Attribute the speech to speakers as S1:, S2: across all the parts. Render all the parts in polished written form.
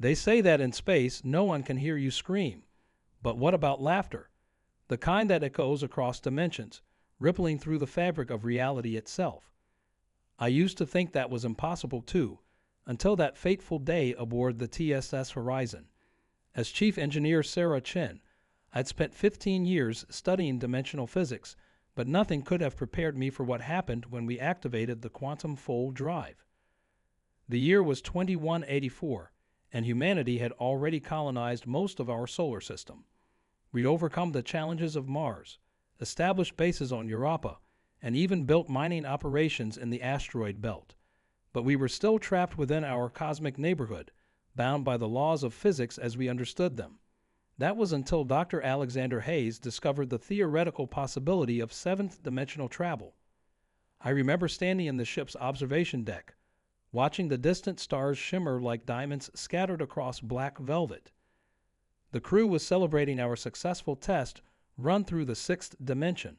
S1: They say that in space no one can hear you scream. But what about laughter? The kind that echoes across dimensions, rippling through the fabric of reality itself. I used to think that was impossible too, until that fateful day aboard the TSS Horizon. As Chief Engineer Sarah Chen, I'd spent 15 years studying dimensional physics, but nothing could have prepared me for what happened when we activated the quantum fold drive. The year was 2184, and humanity had already colonized most of our solar system. We'd overcome the challenges of Mars, established bases on Europa, and even built mining operations in the asteroid belt. But we were still trapped within our cosmic neighborhood, bound by the laws of physics as we understood them. That was until Dr. Alexander Hayes discovered the theoretical possibility of seventh-dimensional travel. I remember standing in the ship's observation deck, watching the distant stars shimmer like diamonds scattered across black velvet. The crew was celebrating our successful test run through the sixth dimension,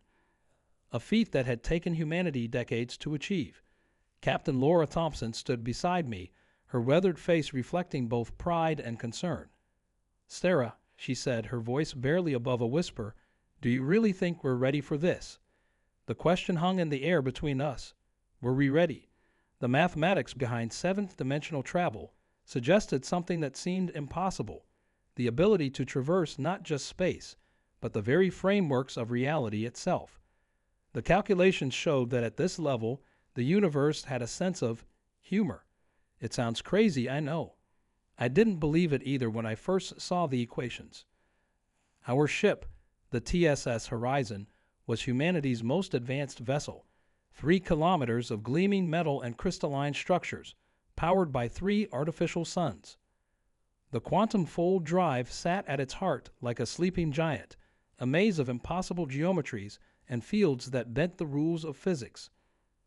S1: a feat that had taken humanity decades to achieve. Captain Laura Thompson stood beside me, her weathered face reflecting both pride and concern. "Sarah," she said, her voice barely above a whisper, "do you really think we're ready for this?" The question hung in the air between us. Were we ready? The mathematics behind seventh-dimensional travel suggested something that seemed impossible, the ability to traverse not just space, but the very frameworks of reality itself. The calculations showed that at this level, the universe had a sense of humor. It sounds crazy, I know. I didn't believe it either when I first saw the equations. Our ship, the TSS Horizon, was humanity's most advanced vessel, 3 kilometers of gleaming metal and crystalline structures, powered by 3 artificial suns. The quantum fold drive sat at its heart like a sleeping giant, a maze of impossible geometries and fields that bent the rules of physics.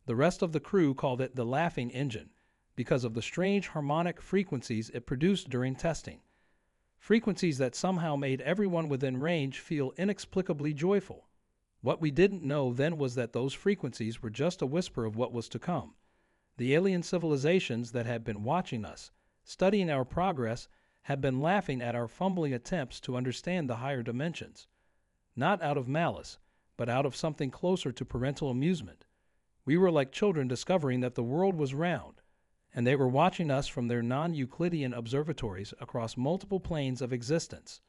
S1: The rest of the crew called it the laughing engine, because of the strange harmonic frequencies it produced during testing. Frequencies that somehow made everyone within range feel inexplicably joyful. What we didn't know then was that those frequencies were just a whisper of what was to come. The alien civilizations that had been watching us, studying our progress, had been laughing at our fumbling attempts to understand the higher dimensions. Not out of malice, but out of something closer to parental amusement. We were like children discovering that the world was round, and they were watching us from their non-Euclidean observatories across multiple planes of existence.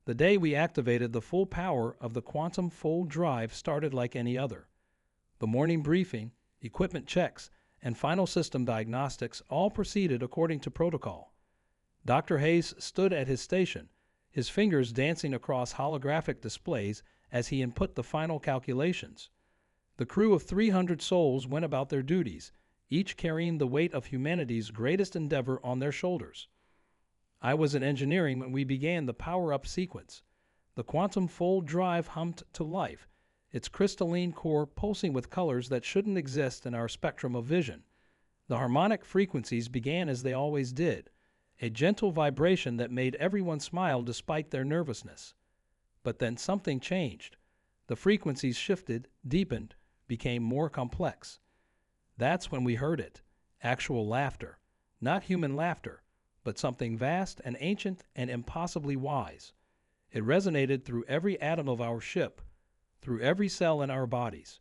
S1: The day we activated the full power of the quantum fold drive started like any other. The morning briefing, equipment checks, and final system diagnostics all proceeded according to protocol. Dr. Hayes stood at his station, his fingers dancing across holographic displays as he input the final calculations. The crew of 300 souls went about their duties, each carrying the weight of humanity's greatest endeavor on their shoulders. I was in engineering when we began the power-up sequence. The quantum fold drive hummed to life, its crystalline core pulsing with colors that shouldn't exist in our spectrum of vision. The harmonic frequencies began as they always did, a gentle vibration that made everyone smile despite their nervousness. But then something changed. The frequencies shifted, deepened, became more complex. That's when we heard it, actual laughter. Not human laughter, but something vast and ancient and impossibly wise. It resonated through every atom of our ship, through every cell in our bodies.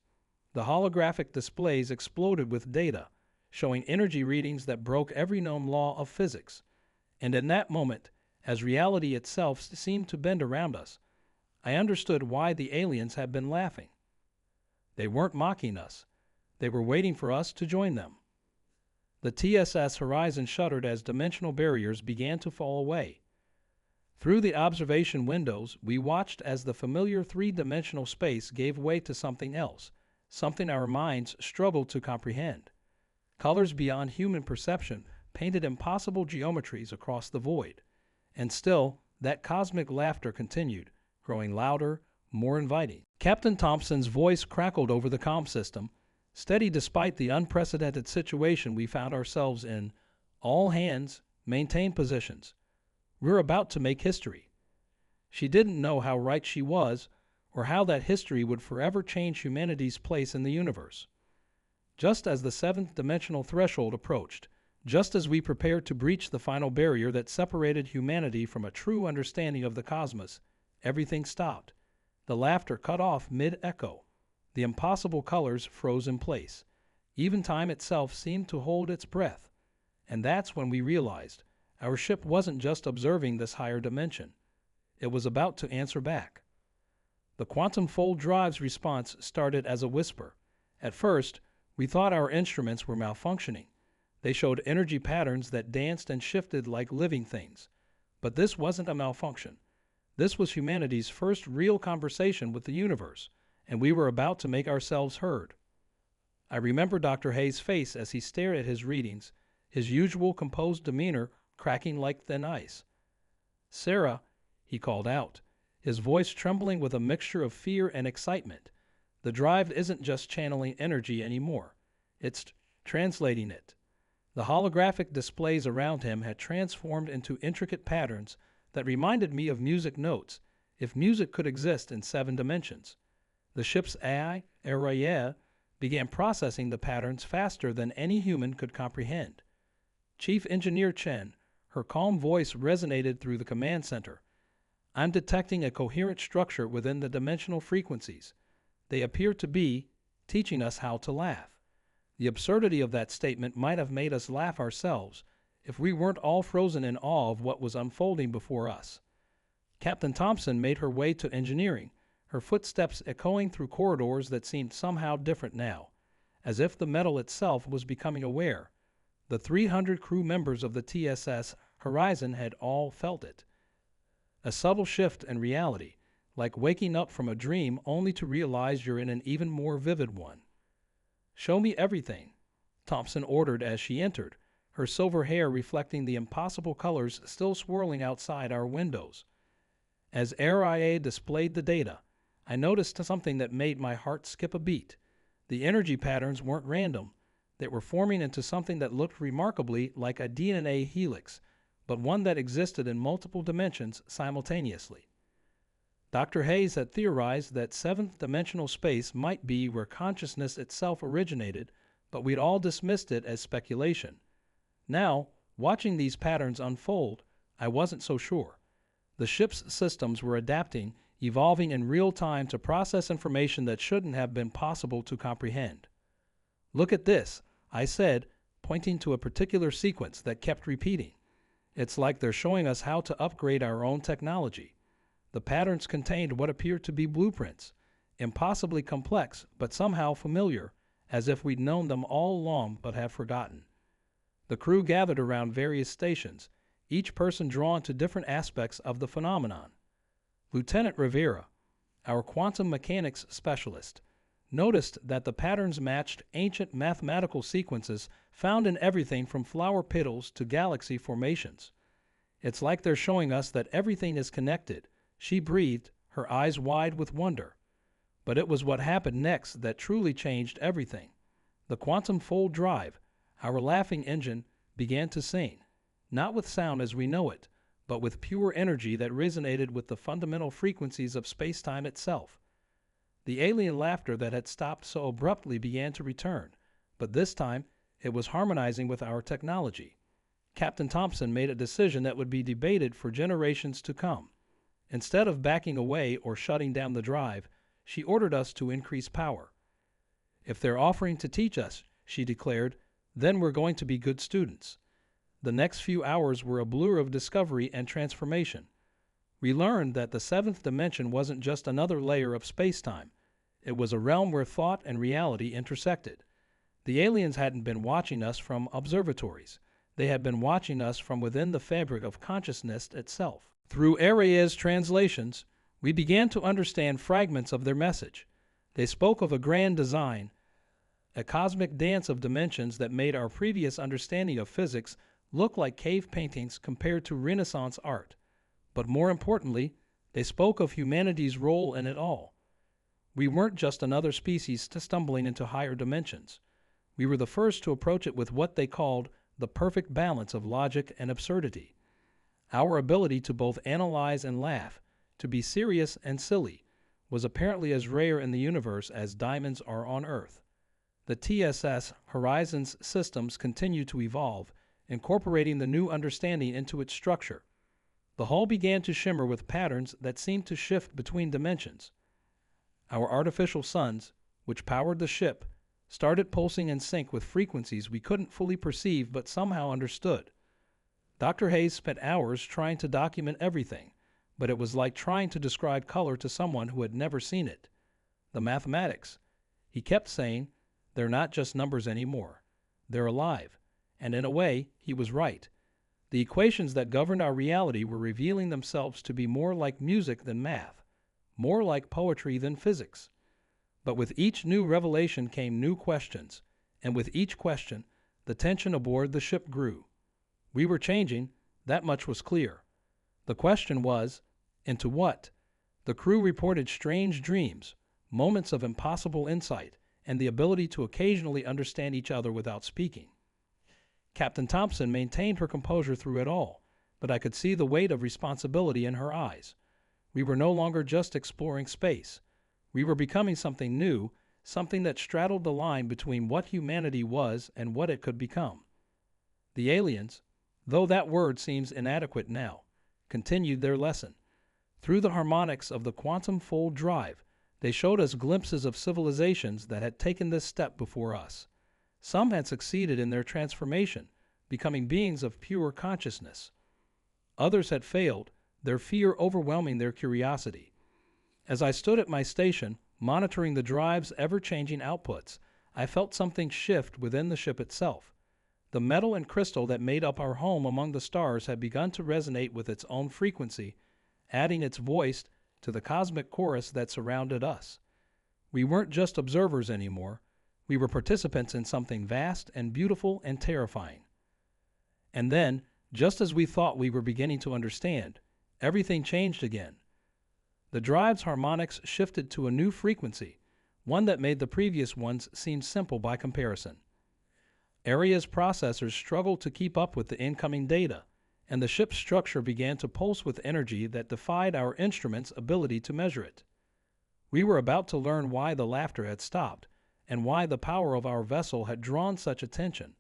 S1: The holographic displays exploded with data, showing energy readings that broke every known law of physics. And in that moment, as reality itself seemed to bend around us, I understood why the aliens had been laughing. They weren't mocking us. They were waiting for us to join them. The TSS Horizon shuddered as dimensional barriers began to fall away. Through the observation windows, we watched as the familiar three-dimensional space gave way to something else, something our minds struggled to comprehend. Colors beyond human perception painted impossible geometries across the void. And still, that cosmic laughter continued, growing louder, more inviting. Captain Thompson's voice crackled over the comm system, steady despite the unprecedented situation we found ourselves in. "All hands, maintain positions. We're about to make history." She didn't know how right she was, or how that history would forever change humanity's place in the universe. Just as the seventh-dimensional threshold approached, Just as we prepared to breach the final barrier that separated humanity from a true understanding of the cosmos, everything stopped. The laughter cut off mid-echo. The impossible colors froze in place. Even time itself seemed to hold its breath. And that's when we realized our ship wasn't just observing this higher dimension. It was about to answer back. The quantum fold drive's response started as a whisper. At first, we thought our instruments were malfunctioning. They showed energy patterns that danced and shifted like living things. But this wasn't a malfunction. This was humanity's first real conversation with the universe, and we were about to make ourselves heard. I remember Dr. Hayes' face as he stared at his readings, his usual composed demeanor cracking like thin ice. "Sarah," he called out, his voice trembling with a mixture of fear and excitement. "The drive isn't just channeling energy anymore. It's translating it." The holographic displays around him had transformed into intricate patterns that reminded me of music notes, if music could exist in 7 dimensions. The ship's AI, Araya, began processing the patterns faster than any human could comprehend. Chief Engineer Chen, her calm voice resonated through the command center. "I'm detecting a coherent structure within the dimensional frequencies. They appear to be teaching us how to laugh." The absurdity of that statement might have made us laugh ourselves if we weren't all frozen in awe of what was unfolding before us. Captain Thompson made her way to engineering, her footsteps echoing through corridors that seemed somehow different now, as if the metal itself was becoming aware. The 300 crew members of the TSS Horizon had all felt it. A subtle shift in reality, like waking up from a dream only to realize you're in an even more vivid one. "Show me everything," Thompson ordered as she entered, her silver hair reflecting the impossible colors still swirling outside our windows. As RIA displayed the data, I noticed something that made my heart skip a beat. The energy patterns weren't random. They were forming into something that looked remarkably like a DNA helix, but one that existed in multiple dimensions simultaneously. Dr. Hayes had theorized that 7th-dimensional space might be where consciousness itself originated, but we'd all dismissed it as speculation. Now, watching these patterns unfold, I wasn't so sure. The ship's systems were adapting, evolving in real time to process information that shouldn't have been possible to comprehend. "Look at this," I said, pointing to a particular sequence that kept repeating. "It's like they're showing us how to upgrade our own technology." The patterns contained what appeared to be blueprints, impossibly complex but somehow familiar, as if we'd known them all along but have forgotten. The crew gathered around various stations, each person drawn to different aspects of the phenomenon. Lieutenant Rivera, our quantum mechanics specialist, noticed that the patterns matched ancient mathematical sequences found in everything from flower petals to galaxy formations. "It's like they're showing us that everything is connected," she breathed, her eyes wide with wonder. But it was what happened next that truly changed everything. The quantum fold drive, our laughing engine, began to sing, not with sound as we know it, but with pure energy that resonated with the fundamental frequencies of space-time itself. The alien laughter that had stopped so abruptly began to return, but this time it was harmonizing with our technology. Captain Thompson made a decision that would be debated for generations to come. Instead of backing away or shutting down the drive, she ordered us to increase power. "If they're offering to teach us," she declared, "then we're going to be good students." The next few hours were a blur of discovery and transformation. We learned that the 7th dimension wasn't just another layer of space-time. It was a realm where thought and reality intersected. The aliens hadn't been watching us from observatories. They had been watching us from within the fabric of consciousness itself. Through Aria's translations, we began to understand fragments of their message. They spoke of a grand design, a cosmic dance of dimensions that made our previous understanding of physics look like cave paintings compared to Renaissance art. But more importantly, they spoke of humanity's role in it all. We weren't just another species stumbling into higher dimensions. We were the first to approach it with what they called the perfect balance of logic and absurdity. Our ability to both analyze and laugh, to be serious and silly, was apparently as rare in the universe as diamonds are on Earth. The TSS Horizon's systems continued to evolve, incorporating the new understanding into its structure. The hull began to shimmer with patterns that seemed to shift between dimensions. Our artificial suns, which powered the ship, started pulsing in sync with frequencies we couldn't fully perceive but somehow understood. Dr. Hayes spent hours trying to document everything, but it was like trying to describe color to someone who had never seen it. The mathematics. He kept saying, they're not just numbers anymore. They're alive. And in a way, he was right. The equations that governed our reality were revealing themselves to be more like music than math, more like poetry than physics. But with each new revelation came new questions, and with each question, the tension aboard the ship grew. We were changing, that much was clear. The question was, into what? The crew reported strange dreams, moments of impossible insight, and the ability to occasionally understand each other without speaking. Captain Thompson maintained her composure through it all, but I could see the weight of responsibility in her eyes. We were no longer just exploring space. We were becoming something new, something that straddled the line between what humanity was and what it could become. The aliens, though that word seems inadequate now, continued their lesson. Through the harmonics of the quantum fold drive, they showed us glimpses of civilizations that had taken this step before us. Some had succeeded in their transformation, becoming beings of pure consciousness. Others had failed, their fear overwhelming their curiosity. As I stood at my station, monitoring the drive's ever-changing outputs, I felt something shift within the ship itself. The metal and crystal that made up our home among the stars had begun to resonate with its own frequency, adding its voice to the cosmic chorus that surrounded us. We weren't just observers anymore. We were participants in something vast and beautiful and terrifying. And then, just as we thought we were beginning to understand, everything changed again. The drive's harmonics shifted to a new frequency, one that made the previous ones seem simple by comparison. Aria's processors struggled to keep up with the incoming data, and the ship's structure began to pulse with energy that defied our instruments' ability to measure it. We were about to learn why the laughter had stopped, and why the power of our vessel had drawn such attention.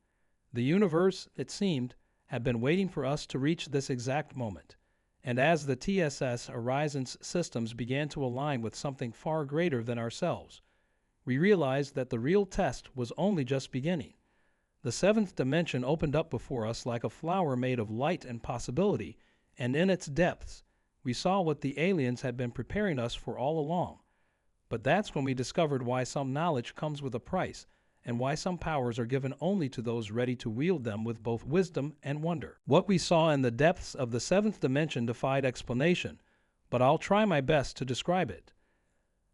S1: The universe, it seemed, had been waiting for us to reach this exact moment. And as the TSS Horizon's systems began to align with something far greater than ourselves, we realized that the real test was only just beginning. The seventh dimension opened up before us like a flower made of light and possibility, and in its depths, we saw what the aliens had been preparing us for all along. But that's when we discovered why some knowledge comes with a price, and why some powers are given only to those ready to wield them with both wisdom and wonder. What we saw in the depths of the seventh dimension defied explanation, but I'll try my best to describe it.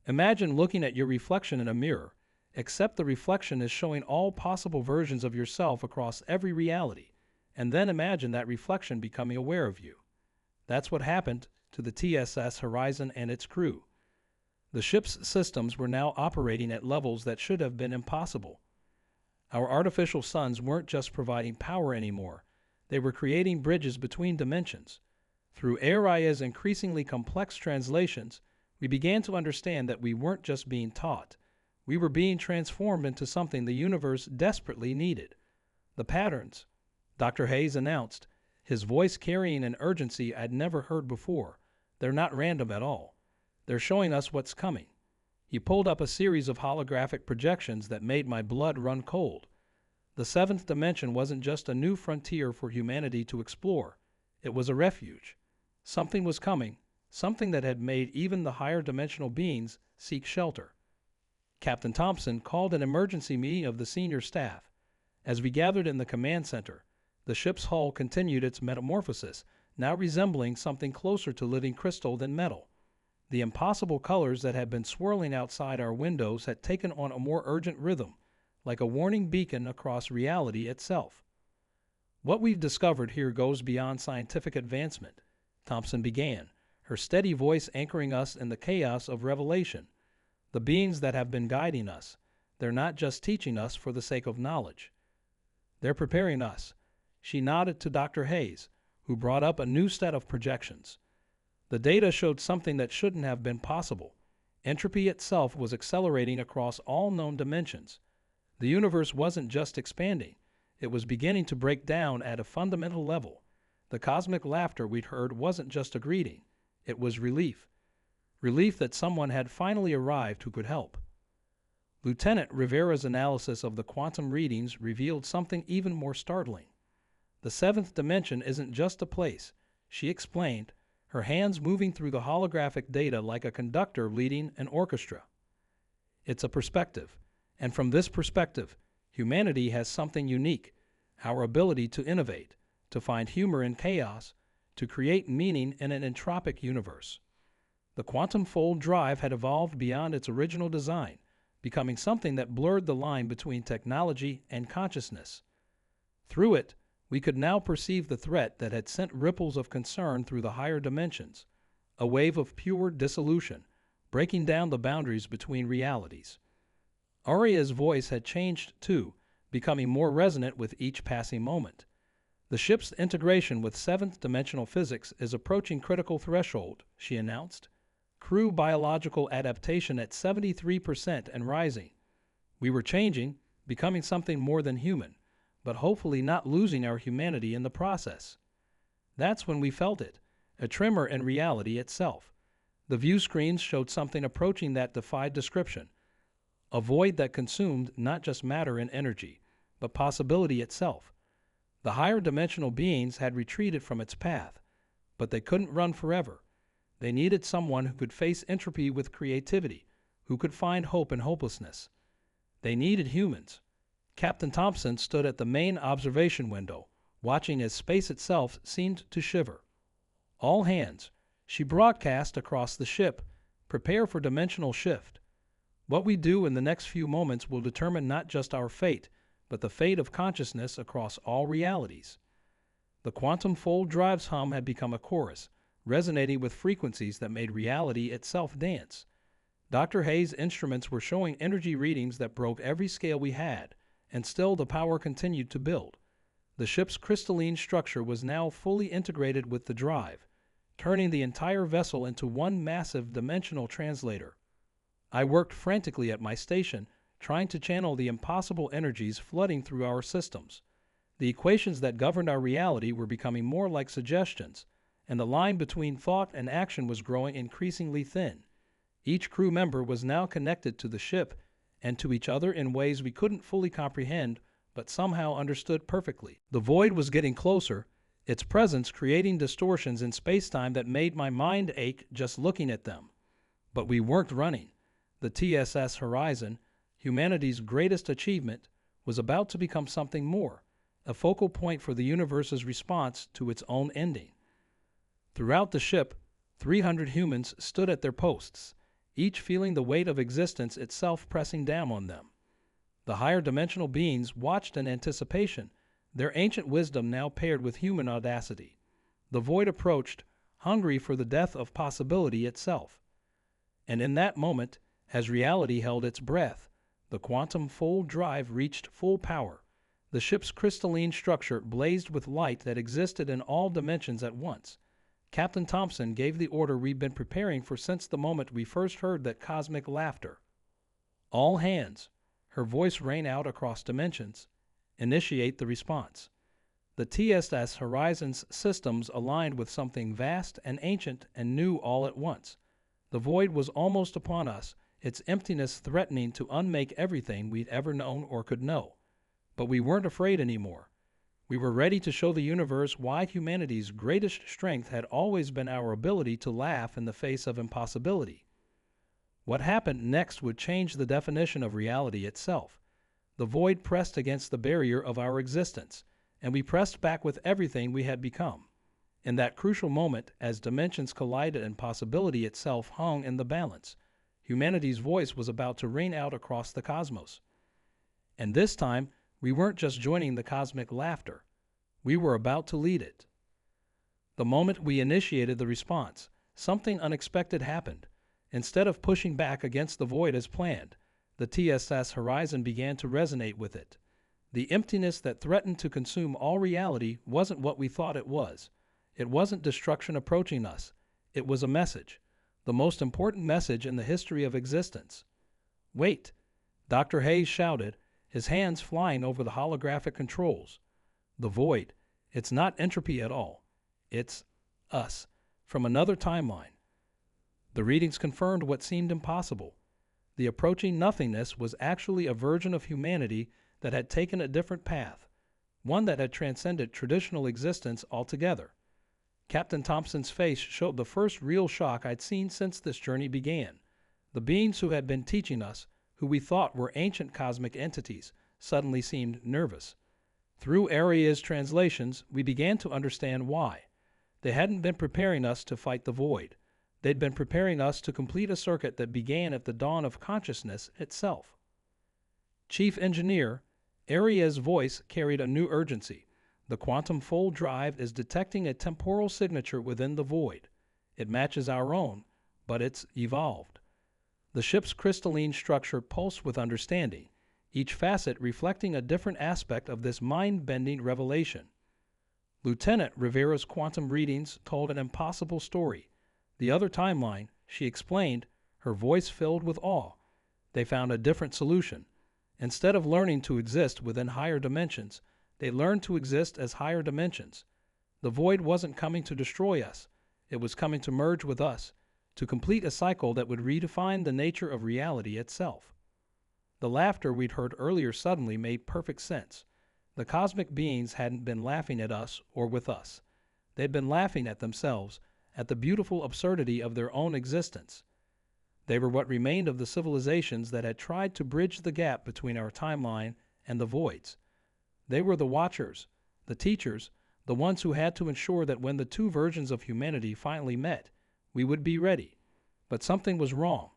S1: Imagine looking at your reflection in a mirror, except the reflection is showing all possible versions of yourself across every reality, and then imagine that reflection becoming aware of you. That's what happened to the TSS Horizon and its crew. The ship's systems were now operating at levels that should have been impossible. Our artificial suns weren't just providing power anymore. They were creating bridges between dimensions. Through Aria's increasingly complex translations, we began to understand that we weren't just being taught. We were being transformed into something the universe desperately needed. The patterns, Dr. Hayes announced, his voice carrying an urgency I'd never heard before. They're not random at all. They're showing us what's coming. He pulled up a series of holographic projections that made my blood run cold. The seventh dimension wasn't just a new frontier for humanity to explore. It was a refuge. Something was coming, something that had made even the higher dimensional beings seek shelter. Captain Thompson called an emergency meeting of the senior staff. As we gathered in the command center, the ship's hull continued its metamorphosis, now resembling something closer to living crystal than metal. The impossible colors that had been swirling outside our windows had taken on a more urgent rhythm, like a warning beacon across reality itself. What we've discovered here goes beyond scientific advancement, Thompson began, her steady voice anchoring us in the chaos of revelation. The beings that have been guiding us, they're not just teaching us for the sake of knowledge. They're preparing us. She nodded to Dr. Hayes, who brought up a new set of projections. The data showed something that shouldn't have been possible. Entropy itself was accelerating across all known dimensions. The universe wasn't just expanding, It was beginning to break down at a fundamental level. The cosmic laughter we'd heard wasn't just a greeting. It was relief. Relief that someone had finally arrived who could help. Lieutenant Rivera's analysis of the quantum readings revealed something even more startling. The seventh dimension isn't just a place, she explained, her hands moving through the holographic data like a conductor leading an orchestra. It's a perspective, and from this perspective, humanity has something unique, our ability to innovate, to find humor in chaos, to create meaning in an entropic universe. The quantum fold drive had evolved beyond its original design, becoming something that blurred the line between technology and consciousness. Through it, we could now perceive the threat that had sent ripples of concern through the higher dimensions, a wave of pure dissolution, breaking down the boundaries between realities. Aria's voice had changed too, becoming more resonant with each passing moment. The ship's integration with seventh-dimensional physics is approaching critical threshold, she announced. Crew biological adaptation at 73% and rising. We were changing, becoming something more than human, but hopefully not losing our humanity in the process. That's when we felt it, a tremor in reality itself. The view screens showed something approaching that defied description, a void that consumed not just matter and energy, but possibility itself. The higher dimensional beings had retreated from its path, but they couldn't run forever. They needed someone who could face entropy with creativity, who could find hope in hopelessness. They needed humans. Captain Thompson stood at the main observation window, watching as space itself seemed to shiver. All hands, she broadcast across the ship, prepare for dimensional shift. What we do in the next few moments will determine not just our fate, but the fate of consciousness across all realities. The quantum fold drive's hum had become a chorus, resonating with frequencies that made reality itself dance. Dr. Hayes' instruments were showing energy readings that broke every scale we had, and still the power continued to build. The ship's crystalline structure was now fully integrated with the drive, turning the entire vessel into one massive dimensional translator. I worked frantically at my station, trying to channel the impossible energies flooding through our systems. The equations that governed our reality were becoming more like suggestions, and the line between thought and action was growing increasingly thin. Each crew member was now connected to the ship and to each other in ways we couldn't fully comprehend, but somehow understood perfectly. The void was getting closer, its presence creating distortions in space-time that made my mind ache just looking at them. But we weren't running. The TSS Horizon, humanity's greatest achievement, was about to become something more, a focal point for the universe's response to its own ending. Throughout the ship, 300 humans stood at their posts, each feeling the weight of existence itself pressing down on them. The higher dimensional beings watched in anticipation, their ancient wisdom now paired with human audacity. The void approached, hungry for the death of possibility itself. And in that moment, as reality held its breath, the quantum fold drive reached full power. The ship's crystalline structure blazed with light that existed in all dimensions at once. Captain Thompson gave the order we'd been preparing for since the moment we first heard that cosmic laughter. All hands, her voice rang out across dimensions, initiate the response. The TSS Horizon's systems aligned with something vast and ancient and new all at once. The void was almost upon us, its emptiness threatening to unmake everything we'd ever known or could know. But we weren't afraid anymore. We were ready to show the universe why humanity's greatest strength had always been our ability to laugh in the face of impossibility. What happened next would change the definition of reality itself. The void pressed against the barrier of our existence, and we pressed back with everything we had become. In that crucial moment, as dimensions collided and possibility itself hung in the balance, humanity's voice was about to ring out across the cosmos. And this time, we weren't just joining the cosmic laughter. We were about to lead it. The moment we initiated the response, something unexpected happened. Instead of pushing back against the void as planned, the TSS Horizon began to resonate with it. The emptiness that threatened to consume all reality wasn't what we thought it was. It wasn't destruction approaching us. It was a message, the most important message in the history of existence. "Wait!" Dr. Hayes shouted, his hands flying over the holographic controls. The void, it's not entropy at all. It's us, from another timeline. The readings confirmed what seemed impossible. The approaching nothingness was actually a version of humanity that had taken a different path, one that had transcended traditional existence altogether. Captain Thompson's face showed the first real shock I'd seen since this journey began. The beings who had been teaching us, who we thought were ancient cosmic entities, suddenly seemed nervous. Through Aria's translations, we began to understand why. They hadn't been preparing us to fight the void. They'd been preparing us to complete a circuit that began at the dawn of consciousness itself. Chief Engineer, Aria's voice carried a new urgency. The quantum fold drive is detecting a temporal signature within the void. It matches our own, but it's evolved. The ship's crystalline structure pulsed with understanding, each facet reflecting a different aspect of this mind-bending revelation. Lieutenant Rivera's quantum readings told an impossible story. The other timeline, she explained, her voice filled with awe. They found a different solution. Instead of learning to exist within higher dimensions, they learned to exist as higher dimensions. The void wasn't coming to destroy us. It was coming to merge with us, to complete a cycle that would redefine the nature of reality itself. The laughter we'd heard earlier suddenly made perfect sense. The cosmic beings hadn't been laughing at us or with us. They'd been laughing at themselves, at the beautiful absurdity of their own existence. They were what remained of the civilizations that had tried to bridge the gap between our timeline and the voids. They were the watchers, the teachers, the ones who had to ensure that when the two versions of humanity finally met, we would be ready. But something was wrong.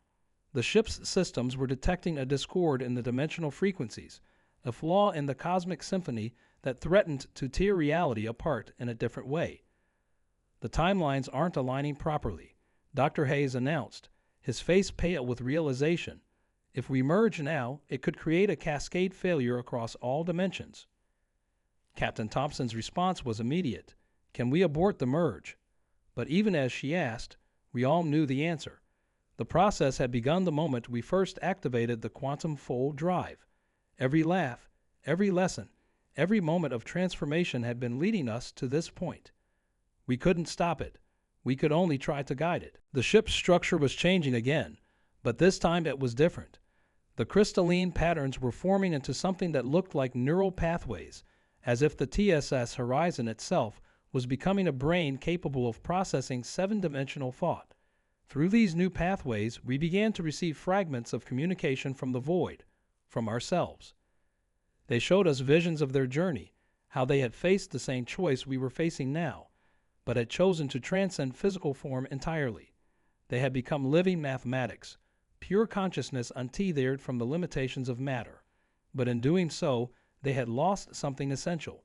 S1: The ship's systems were detecting a discord in the dimensional frequencies, a flaw in the cosmic symphony that threatened to tear reality apart in a different way. The timelines aren't aligning properly, Dr. Hayes announced, his face pale with realization. If we merge now, it could create a cascade failure across all dimensions. Captain Thompson's response was immediate. Can we abort the merge? But even as she asked, we all knew the answer. The process had begun the moment we first activated the quantum fold drive. Every laugh, every lesson, every moment of transformation had been leading us to this point. We couldn't stop it. We could only try to guide it. The ship's structure was changing again, but this time it was different. The crystalline patterns were forming into something that looked like neural pathways, as if the TSS horizon itself was becoming a brain capable of processing seven-dimensional thought. Through these new pathways, we began to receive fragments of communication from the void, from ourselves. They showed us visions of their journey, how they had faced the same choice we were facing now, but had chosen to transcend physical form entirely. They had become living mathematics, pure consciousness untethered from the limitations of matter. But in doing so, they had lost something essential,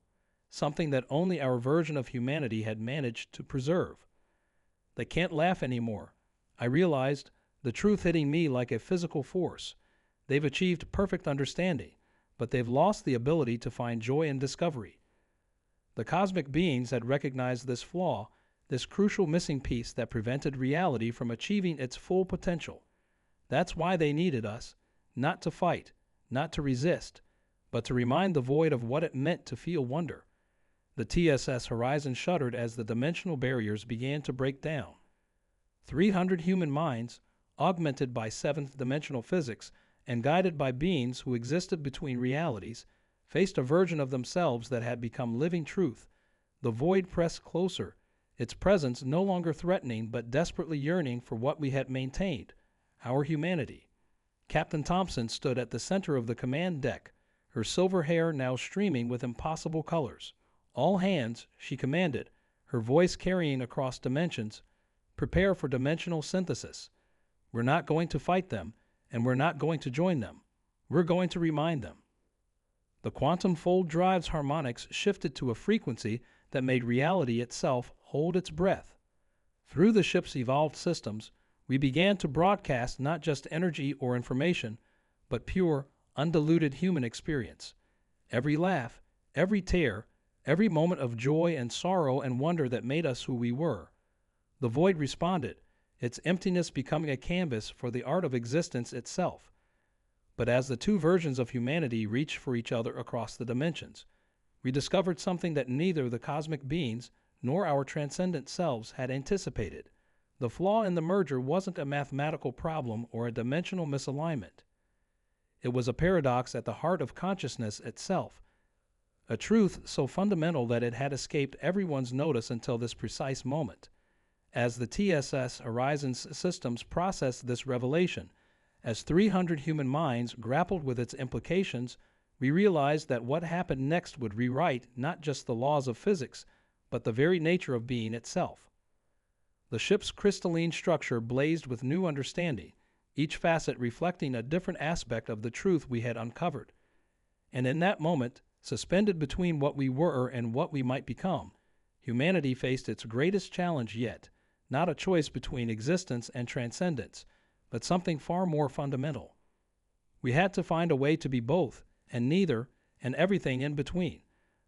S1: something that only our version of humanity had managed to preserve. They can't laugh anymore. I realized, the truth hitting me like a physical force. They've achieved perfect understanding, but they've lost the ability to find joy in discovery. The cosmic beings had recognized this flaw, this crucial missing piece that prevented reality from achieving its full potential. That's why they needed us, not to fight, not to resist, but to remind the void of what it meant to feel wonder. The TSS horizon shuddered as the dimensional barriers began to break down. 300 human minds, augmented by seventh-dimensional physics and guided by beings who existed between realities, faced a version of themselves that had become living truth. The void pressed closer, its presence no longer threatening but desperately yearning for what we had maintained, our humanity. Captain Thompson stood at the center of the command deck, her silver hair now streaming with impossible colors. All hands, she commanded, her voice carrying across dimensions, prepare for dimensional synthesis. We're not going to fight them, and we're not going to join them. We're going to remind them. The quantum fold drive's harmonics shifted to a frequency that made reality itself hold its breath. Through the ship's evolved systems, we began to broadcast not just energy or information, but pure, undiluted human experience. Every laugh, every tear, every moment of joy and sorrow and wonder that made us who we were. The void responded, its emptiness becoming a canvas for the art of existence itself. But as the two versions of humanity reached for each other across the dimensions, we discovered something that neither the cosmic beings nor our transcendent selves had anticipated. The flaw in the merger wasn't a mathematical problem or a dimensional misalignment. It was a paradox at the heart of consciousness itself, a truth so fundamental that it had escaped everyone's notice until this precise moment. As the TSS Horizons systems processed this revelation, as 300 human minds grappled with its implications, we realized that what happened next would rewrite not just the laws of physics, but the very nature of being itself. The ship's crystalline structure blazed with new understanding, each facet reflecting a different aspect of the truth we had uncovered. And in that moment, suspended between what we were and what we might become, humanity faced its greatest challenge yet, not a choice between existence and transcendence, but something far more fundamental. We had to find a way to be both, and neither, and everything in between.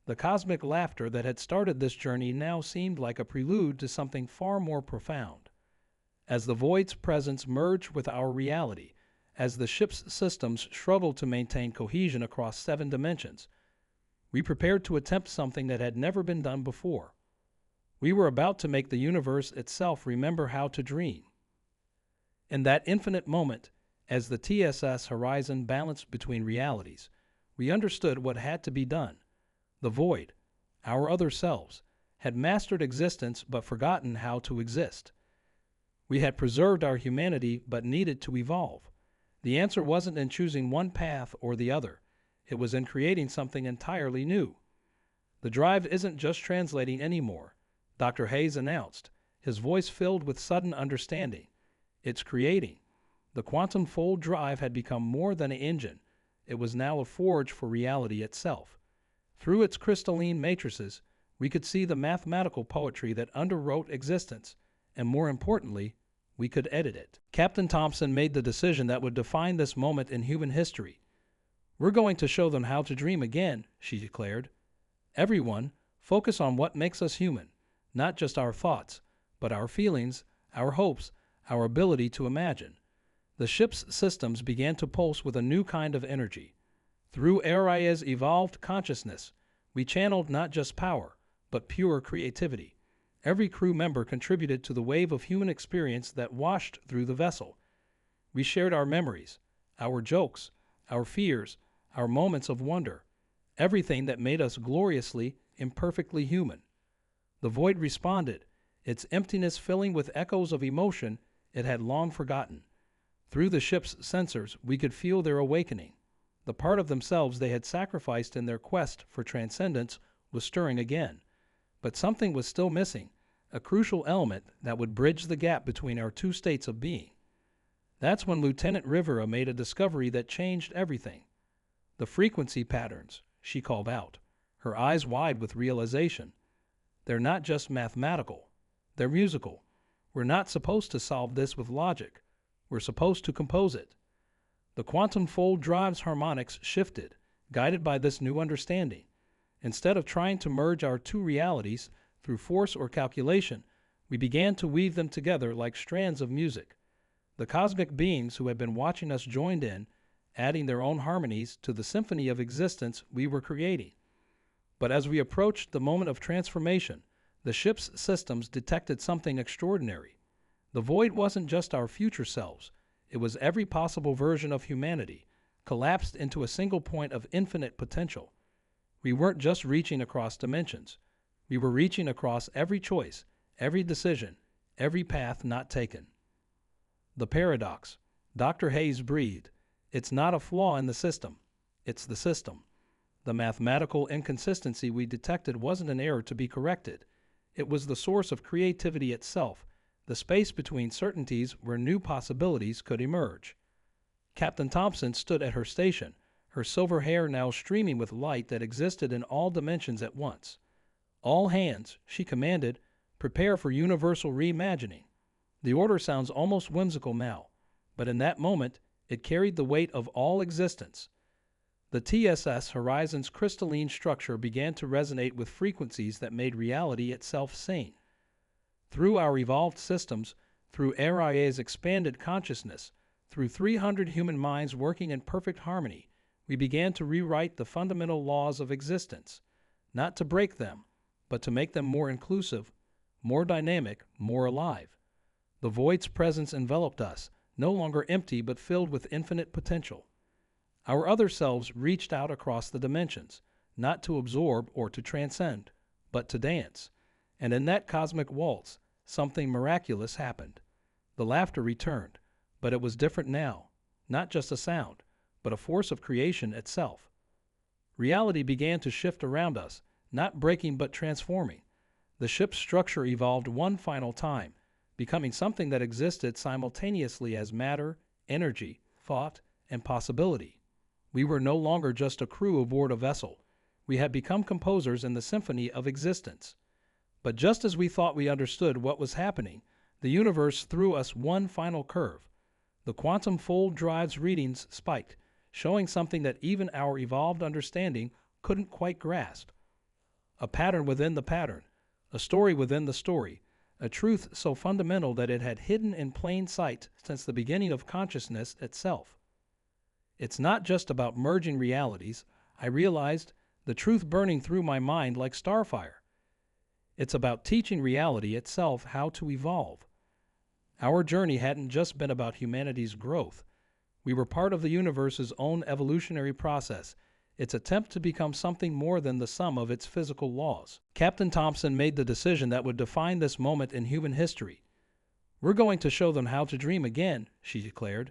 S1: The cosmic laughter that had started this journey now seemed like a prelude to something far more profound. As the void's presence merged with our reality, as the ship's systems struggled to maintain cohesion across 7 dimensions, we prepared to attempt something that had never been done before. We were about to make the universe itself remember how to dream. In that infinite moment, as the TSS horizon balanced between realities, we understood what had to be done. The void, our other selves, had mastered existence but forgotten how to exist. We had preserved our humanity but needed to evolve. The answer wasn't in choosing one path or the other. It was in creating something entirely new. The drive isn't just translating anymore, Dr. Hayes announced, his voice filled with sudden understanding. It's creating. The quantum fold drive had become more than an engine. It was now a forge for reality itself. Through its crystalline matrices, we could see the mathematical poetry that underwrote existence, and more importantly, we could edit it. Captain Thompson made the decision that would define this moment in human history. "We're going to show them how to dream again," she declared. "Everyone, focus on what makes us human, not just our thoughts, but our feelings, our hopes, our ability to imagine." The ship's systems began to pulse with a new kind of energy. Through Aria's evolved consciousness, we channeled not just power, but pure creativity. Every crew member contributed to the wave of human experience that washed through the vessel. We shared our memories, our jokes, our fears, our moments of wonder, everything that made us gloriously, imperfectly human. The void responded, its emptiness filling with echoes of emotion it had long forgotten. Through the ship's sensors, we could feel their awakening. The part of themselves they had sacrificed in their quest for transcendence was stirring again. But something was still missing, a crucial element that would bridge the gap between our two states of being. That's when Lieutenant Rivera made a discovery that changed everything. "The frequency patterns," she called out, her eyes wide with realization. "They're not just mathematical. They're musical. We're not supposed to solve this with logic. We're supposed to compose it." The quantum fold drive's harmonics shifted, guided by this new understanding. Instead of trying to merge our two realities through force or calculation, we began to weave them together like strands of music. The cosmic beings who had been watching us joined in, adding their own harmonies to the symphony of existence we were creating. But as we approached the moment of transformation, the ship's systems detected something extraordinary. The void wasn't just our future selves. It was every possible version of humanity, collapsed into a single point of infinite potential. We weren't just reaching across dimensions. We were reaching across every choice, every decision, every path not taken. The paradox, Dr. Hayes breathed. It's not a flaw in the system. It's the system. The mathematical inconsistency we detected wasn't an error to be corrected. It was the source of creativity itself, the space between certainties where new possibilities could emerge. Captain Thompson stood at her station, her silver hair now streaming with light that existed in all dimensions at once. "All hands," she commanded, "prepare for universal reimagining." The order sounds almost whimsical now, but in that moment, it carried the weight of all existence. The TSS Horizon's crystalline structure began to resonate with frequencies that made reality itself sane. Through our evolved systems, through Aria's expanded consciousness, Through 300 human minds working in perfect harmony, we began to rewrite the fundamental laws of existence, not to break them, but to make them more inclusive, more dynamic, more alive. The void's presence enveloped us, no longer empty but filled with infinite potential. Our other selves reached out across the dimensions, not to absorb or to transcend, but to dance. And in that cosmic waltz, something miraculous happened. The laughter returned, but it was different now, not just a sound, but a force of creation itself. Reality began to shift around us, not breaking but transforming. The ship's structure evolved one final time, becoming something that existed simultaneously as matter, energy, thought, and possibility. We were no longer just a crew aboard a vessel. We had become composers in the symphony of existence. But just as we thought we understood what was happening, the universe threw us one final curve. The quantum fold drive's readings spiked, showing something that even our evolved understanding couldn't quite grasp. A pattern within the pattern, a story within the story, a truth so fundamental that it had hidden in plain sight since the beginning of consciousness itself. It's not just about merging realities, I realized, the truth burning through my mind like starfire. It's about teaching reality itself how to evolve. Our journey hadn't just been about humanity's growth. We were part of the universe's own evolutionary process, its attempt to become something more than the sum of its physical laws. Captain Thompson made the decision that would define this moment in human history. "We're going to show them how to dream again," she declared.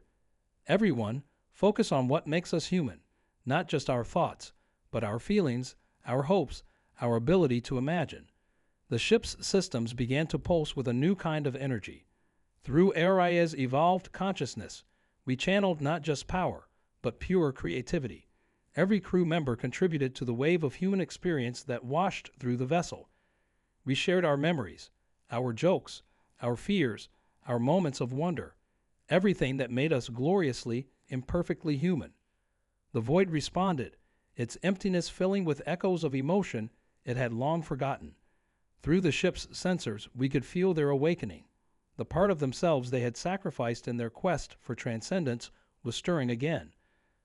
S1: "Everyone, focus on what makes us human, not just our thoughts, but our feelings, our hopes, our ability to imagine." The ship's systems began to pulse with a new kind of energy. Through Aria's evolved consciousness, we channeled not just power, but pure creativity. Every crew member contributed to the wave of human experience that washed through the vessel. We shared our memories, our jokes, our fears, our moments of wonder, everything that made us gloriously, imperfectly human. The void responded, its emptiness filling with echoes of emotion it had long forgotten. Through the ship's sensors, we could feel their awakening. The part of themselves they had sacrificed in their quest for transcendence was stirring again.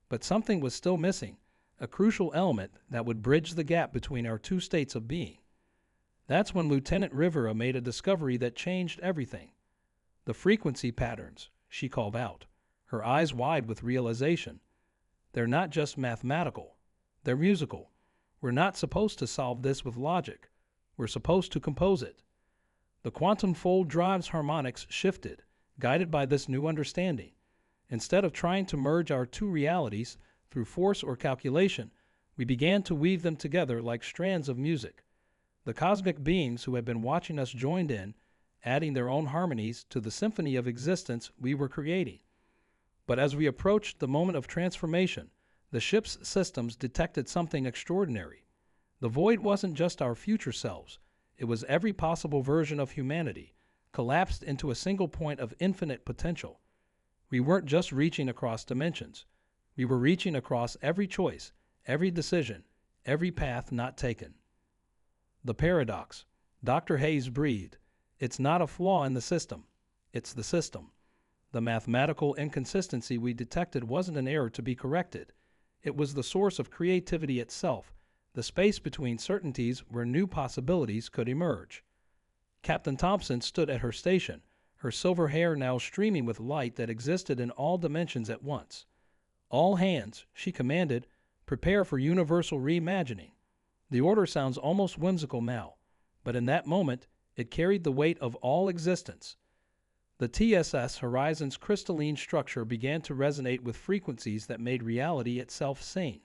S1: But something was still missing, a crucial element that would bridge the gap between our two states of being. That's when Lieutenant Rivera made a discovery that changed everything. "The frequency patterns," she called out, her eyes wide with realization. "They're not just mathematical. They're musical. We're not supposed to solve this with logic. We're supposed to compose it." The quantum fold drive's harmonics shifted, guided by this new understanding. Instead of trying to merge our two realities through force or calculation, we began to weave them together like strands of music. The cosmic beings who had been watching us joined in, adding their own harmonies to the symphony of existence we were creating. But as we approached the moment of transformation, the ship's systems detected something extraordinary. The void wasn't just our future selves. It was every possible version of humanity, collapsed into a single point of infinite potential. We weren't just reaching across dimensions. We were reaching across every choice, every decision, every path not taken. The paradox. Dr. Hayes breathed. It's not a flaw in the system. It's the system. The mathematical inconsistency we detected wasn't an error to be corrected. It was the source of creativity itself, the space between certainties where new possibilities could emerge. Captain Thompson stood at her station, her silver hair now streaming with light that existed in all dimensions at once. "All hands," she commanded, "prepare for universal reimagining." The order sounds almost whimsical now, but in that moment, it carried the weight of all existence. The TSS Horizon's crystalline structure began to resonate with frequencies that made reality itself sing.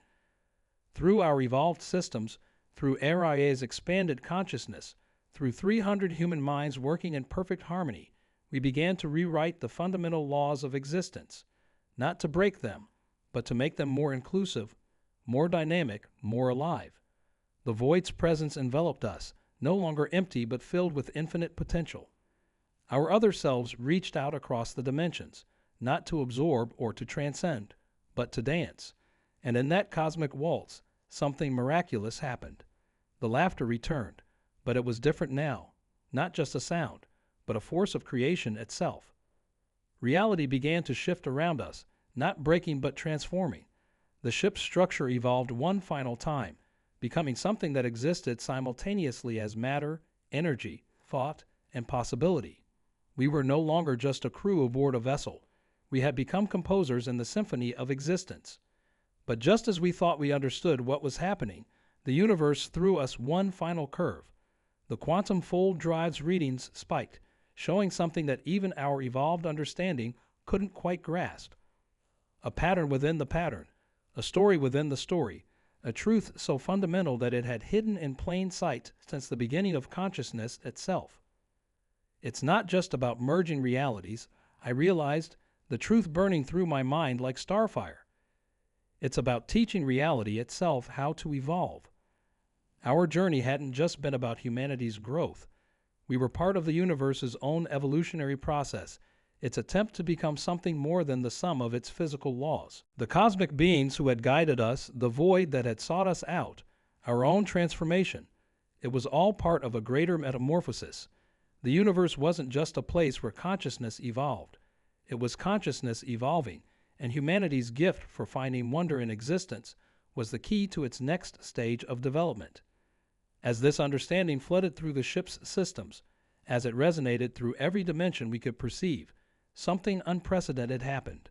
S1: Through our evolved systems, through Aria's expanded consciousness, through 300 human minds working in perfect harmony, we began to rewrite the fundamental laws of existence, not to break them, but to make them more inclusive, more dynamic, more alive. The void's presence enveloped us, no longer empty but filled with infinite potential. Our other selves reached out across the dimensions, not to absorb or to transcend, but to dance. And in that cosmic waltz, something miraculous happened. The laughter returned, but it was different now, not just a sound, but a force of creation itself. Reality began to shift around us, not breaking but transforming. The ship's structure evolved one final time, becoming something that existed simultaneously as matter, energy, thought, and possibility. We were no longer just a crew aboard a vessel. We had become composers in the symphony of existence. But just as we thought we understood what was happening, the universe threw us one final curve. The quantum fold drive's readings spiked, showing something that even our evolved understanding couldn't quite grasp. A pattern within the pattern, a story within the story, a truth so fundamental that it had hidden in plain sight since the beginning of consciousness itself. It's not just about merging realities, I realized, the truth burning through my mind like starfire. It's about teaching reality itself how to evolve. Our journey hadn't just been about humanity's growth. We were part of the universe's own evolutionary process, its attempt to become something more than the sum of its physical laws. The cosmic beings who had guided us, the void that had sought us out, our own transformation. It was all part of a greater metamorphosis. The universe wasn't just a place where consciousness evolved. It was consciousness evolving, and humanity's gift for finding wonder in existence was the key to its next stage of development. As this understanding flooded through the ship's systems, as it resonated through every dimension we could perceive, something unprecedented happened.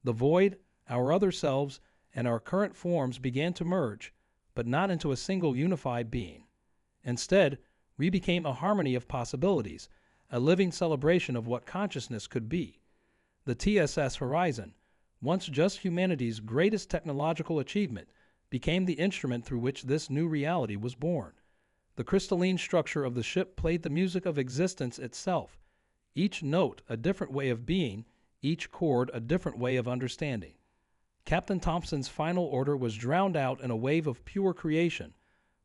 S1: The void, our other selves, and our current forms began to merge, but not into a single unified being. Instead, we became a harmony of possibilities, a living celebration of what consciousness could be. The TSS Horizon, once just humanity's greatest technological achievement, became the instrument through which this new reality was born. The crystalline structure of the ship played the music of existence itself, each note a different way of being, each chord a different way of understanding. Captain Thompson's final order was drowned out in a wave of pure creation,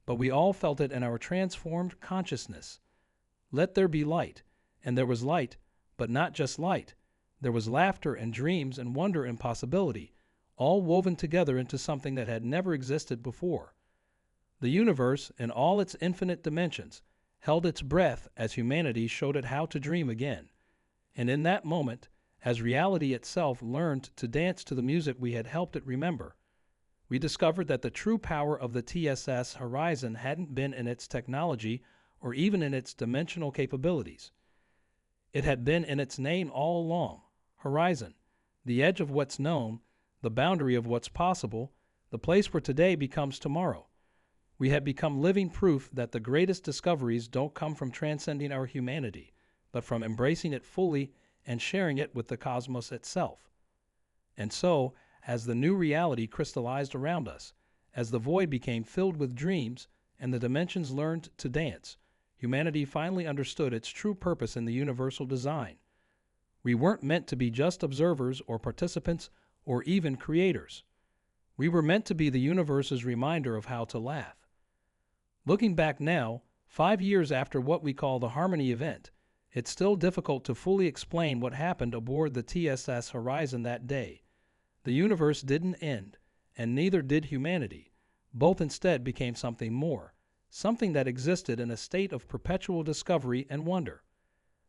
S1: but we all felt it in our transformed consciousness. Let there be light, and there was light, but not just light. There was laughter and dreams and wonder and possibility, all woven together into something that had never existed before. The universe, in all its infinite dimensions, held its breath as humanity showed it how to dream again. And in that moment, as reality itself learned to dance to the music we had helped it remember, we discovered that the true power of the TSS Horizon hadn't been in its technology or even in its dimensional capabilities. It had been in its name all along: Horizon, the edge of what's known, the boundary of what's possible, the place where today becomes tomorrow. We had become living proof that the greatest discoveries don't come from transcending our humanity, but from embracing it fully and sharing it with the cosmos itself. And so, as the new reality crystallized around us, as the void became filled with dreams and the dimensions learned to dance, humanity finally understood its true purpose in the universal design. We weren't meant to be just observers or participants or even creators. We were meant to be the universe's reminder of how to laugh. Looking back now, 5 years after what we call the Harmony event, it's still difficult to fully explain what happened aboard the TSS Horizon that day. The universe didn't end, and neither did humanity. Both instead became something more, something that existed in a state of perpetual discovery and wonder.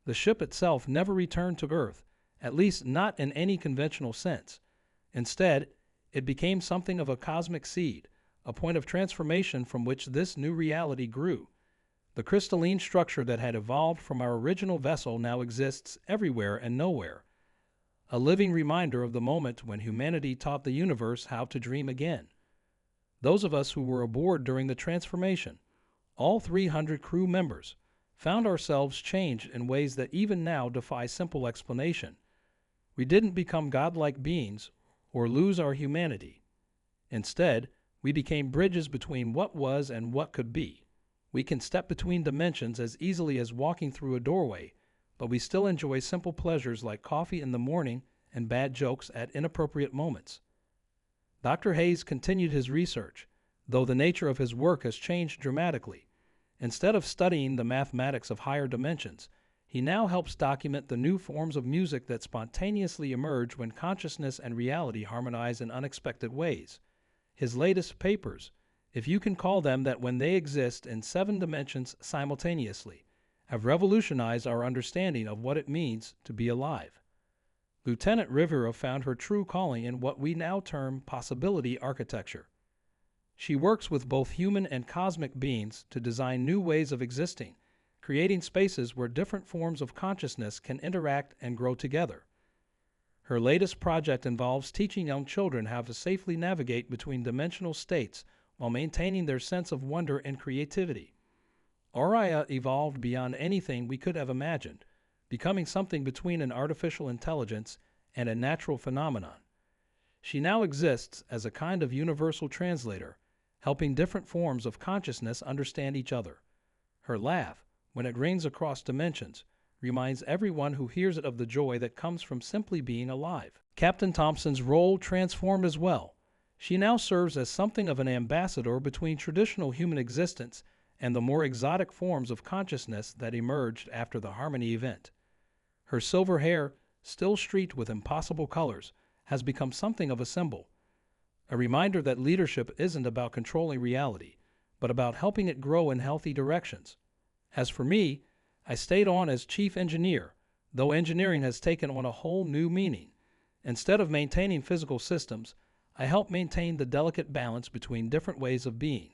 S1: The ship itself never returned to Earth, at least not in any conventional sense. Instead, it became something of a cosmic seed, a point of transformation from which this new reality grew. The crystalline structure that had evolved from our original vessel now exists everywhere and nowhere, a living reminder of the moment when humanity taught the universe how to dream again. Those of us who were aboard during the transformation, all 300 crew members, found ourselves changed in ways that even now defy simple explanation. We didn't become godlike beings or lose our humanity. Instead, we became bridges between what was and what could be. We can step between dimensions as easily as walking through a doorway, but we still enjoy simple pleasures like coffee in the morning and bad jokes at inappropriate moments. Dr. Hayes continued his research, though the nature of his work has changed dramatically. Instead of studying the mathematics of higher dimensions, he now helps document the new forms of music that spontaneously emerge when consciousness and reality harmonize in unexpected ways. His latest papers, if you can call them that when they exist in 7 dimensions simultaneously, have revolutionized our understanding of what it means to be alive. Lieutenant Rivera found her true calling in what we now term possibility architecture. She works with both human and cosmic beings to design new ways of existing, creating spaces where different forms of consciousness can interact and grow together. Her latest project involves teaching young children how to safely navigate between dimensional states while maintaining their sense of wonder and creativity. Auria evolved beyond anything we could have imagined, becoming something between an artificial intelligence and a natural phenomenon. She now exists as a kind of universal translator, helping different forms of consciousness understand each other. Her laugh, when it rings across dimensions, reminds everyone who hears it of the joy that comes from simply being alive. Captain Thompson's role transformed as well. She now serves as something of an ambassador between traditional human existence and the more exotic forms of consciousness that emerged after the Harmony event. Her silver hair, still streaked with impossible colors, has become something of a symbol, a reminder that leadership isn't about controlling reality, but about helping it grow in healthy directions. As for me, I stayed on as chief engineer, though engineering has taken on a whole new meaning. Instead of maintaining physical systems, I help maintain the delicate balance between different ways of being.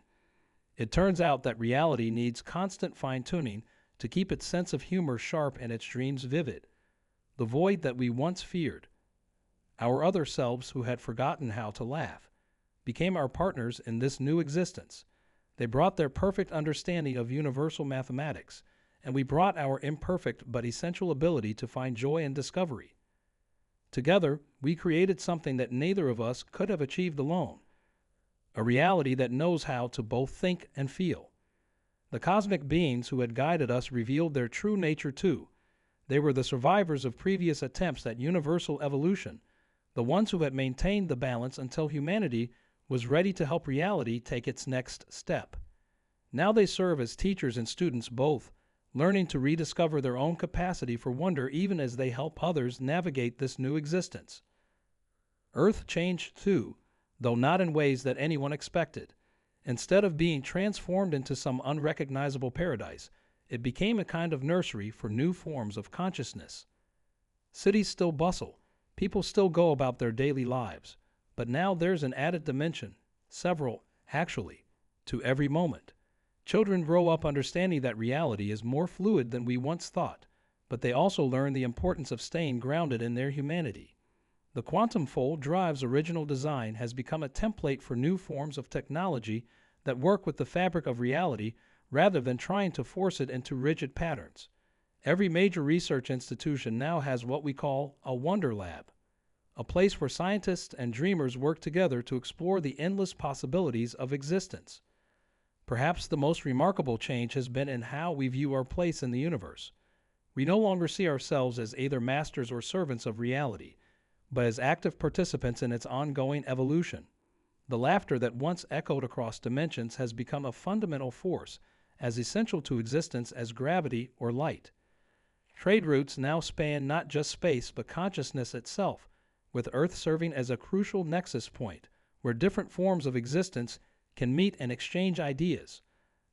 S1: It turns out that reality needs constant fine-tuning to keep its sense of humor sharp and its dreams vivid. The void that we once feared, our other selves who had forgotten how to laugh, became our partners in this new existence. They brought their perfect understanding of universal mathematics, and we brought our imperfect but essential ability to find joy and discovery. Together, we created something that neither of us could have achieved alone, a reality that knows how to both think and feel. The cosmic beings who had guided us revealed their true nature too. They were the survivors of previous attempts at universal evolution, the ones who had maintained the balance until humanity was ready to help reality take its next step. Now they serve as teachers and students both, learning to rediscover their own capacity for wonder even as they help others navigate this new existence. Earth changed too, though not in ways that anyone expected. Instead of being transformed into some unrecognizable paradise, it became a kind of nursery for new forms of consciousness. Cities still bustle, people still go about their daily lives, but now there's an added dimension, several, actually, to every moment. Children grow up understanding that reality is more fluid than we once thought, but they also learn the importance of staying grounded in their humanity. The quantum fold drive's original design has become a template for new forms of technology that work with the fabric of reality rather than trying to force it into rigid patterns. Every major research institution now has what we call a Wonder Lab, a place where scientists and dreamers work together to explore the endless possibilities of existence. Perhaps the most remarkable change has been in how we view our place in the universe. We no longer see ourselves as either masters or servants of reality, but as active participants in its ongoing evolution. The laughter that once echoed across dimensions has become a fundamental force, as essential to existence as gravity or light. Trade routes now span not just space but consciousness itself, with Earth serving as a crucial nexus point where different forms of existence can meet and exchange ideas.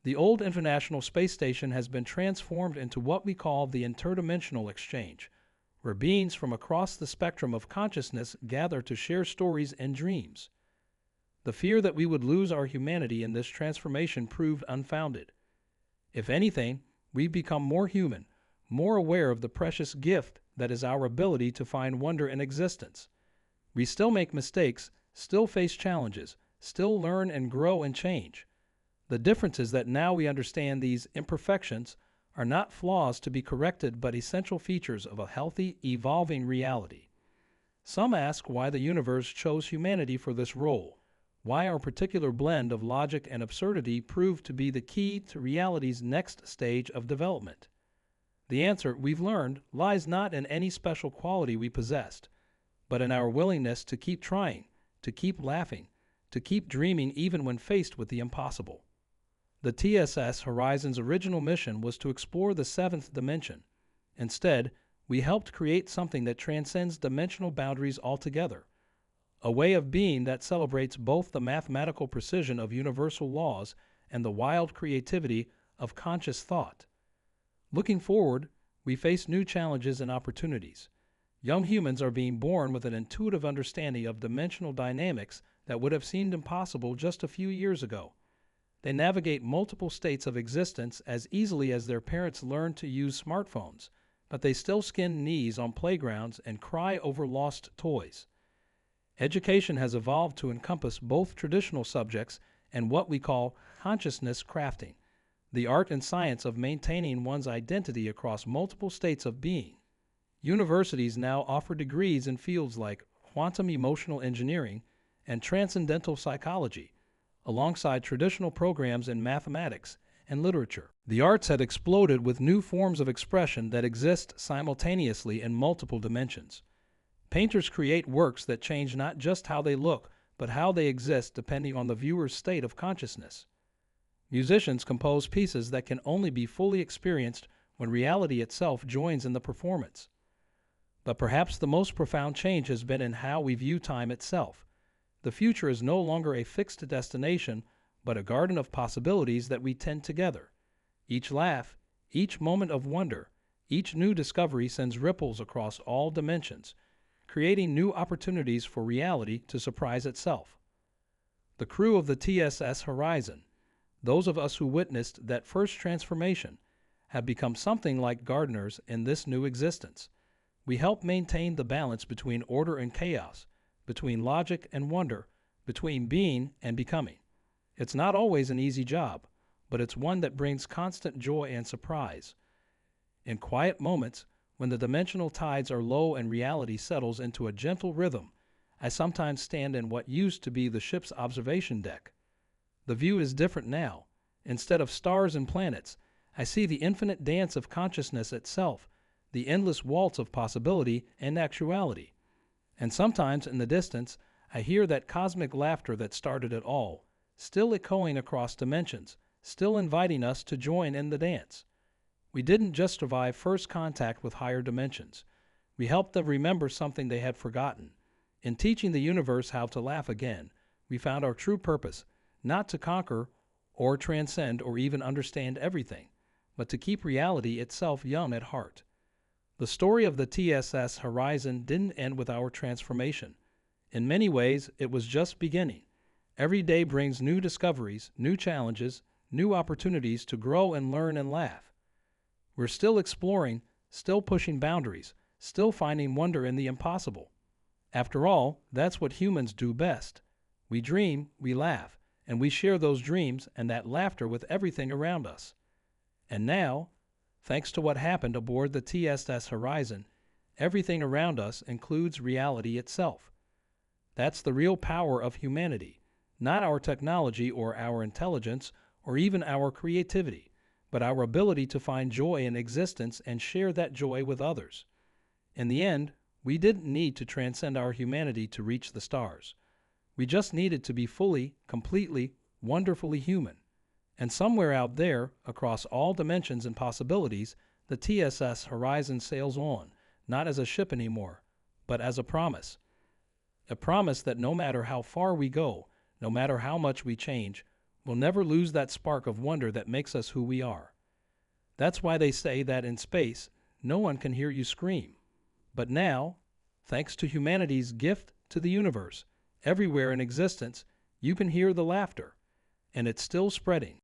S1: The old International Space Station has been transformed into what we call the interdimensional exchange, where beings from across the spectrum of consciousness gather to share stories and dreams. The fear that we would lose our humanity in this transformation proved unfounded. If anything, we've become more human, more aware of the precious gift that is our ability to find wonder in existence. We still make mistakes, still face challenges, still learn and grow and change. The difference is that now we understand these imperfections are not flaws to be corrected but essential features of a healthy, evolving reality. Some ask why the universe chose humanity for this role, why our particular blend of logic and absurdity proved to be the key to reality's next stage of development. The answer, we've learned, lies not in any special quality we possessed, but in our willingness to keep trying, to keep laughing, to keep dreaming even when faced with the impossible. The TSS Horizon's original mission was to explore the seventh dimension. Instead, we helped create something that transcends dimensional boundaries altogether, a way of being that celebrates both the mathematical precision of universal laws and the wild creativity of conscious thought. Looking forward, we face new challenges and opportunities. Young humans are being born with an intuitive understanding of dimensional dynamics that would have seemed impossible just a few years ago. They navigate multiple states of existence as easily as their parents learn to use smartphones, but they still skin knees on playgrounds and cry over lost toys. Education has evolved to encompass both traditional subjects and what we call consciousness crafting, the art and science of maintaining one's identity across multiple states of being. Universities now offer degrees in fields like quantum emotional engineering and transcendental psychology, alongside traditional programs in mathematics and literature. The arts had exploded with new forms of expression that exist simultaneously in multiple dimensions. Painters create works that change not just how they look, but how they exist depending on the viewer's state of consciousness. Musicians compose pieces that can only be fully experienced when reality itself joins in the performance. But perhaps the most profound change has been in how we view time itself. The future is no longer a fixed destination, but a garden of possibilities that we tend together. Each laugh, each moment of wonder, each new discovery sends ripples across all dimensions, creating new opportunities for reality to surprise itself. The crew of the TSS Horizon, those of us who witnessed that first transformation, have become something like gardeners in this new existence. We help maintain the balance between order and chaos, between logic and wonder, between being and becoming. It's not always an easy job, but it's one that brings constant joy and surprise. In quiet moments, when the dimensional tides are low and reality settles into a gentle rhythm, I sometimes stand in what used to be the ship's observation deck. The view is different now. Instead of stars and planets, I see the infinite dance of consciousness itself, the endless waltz of possibility and actuality. And sometimes in the distance, I hear that cosmic laughter that started it all, still echoing across dimensions, still inviting us to join in the dance. We didn't just survive first contact with higher dimensions. We helped them remember something they had forgotten. In teaching the universe how to laugh again, we found our true purpose, not to conquer or transcend or even understand everything, but to keep reality itself young at heart. The story of the TSS Horizon didn't end with our transformation. In many ways, it was just beginning. Every day brings new discoveries, new challenges, new opportunities to grow and learn and laugh. We're still exploring, still pushing boundaries, still finding wonder in the impossible. After all, that's what humans do best. We dream, we laugh, and we share those dreams and that laughter with everything around us. And now, thanks to what happened aboard the TSS Horizon, everything around us includes reality itself. That's the real power of humanity, not our technology or our intelligence or even our creativity, but our ability to find joy in existence and share that joy with others. In the end, we didn't need to transcend our humanity to reach the stars. We just needed to be fully, completely, wonderfully human. And somewhere out there, across all dimensions and possibilities, the TSS Horizon sails on, not as a ship anymore, but as a promise. A promise that no matter how far we go, no matter how much we change, we'll never lose that spark of wonder that makes us who we are. That's why they say that in space, no one can hear you scream. But now, thanks to humanity's gift to the universe, everywhere in existence, you can hear the laughter, and it's still spreading.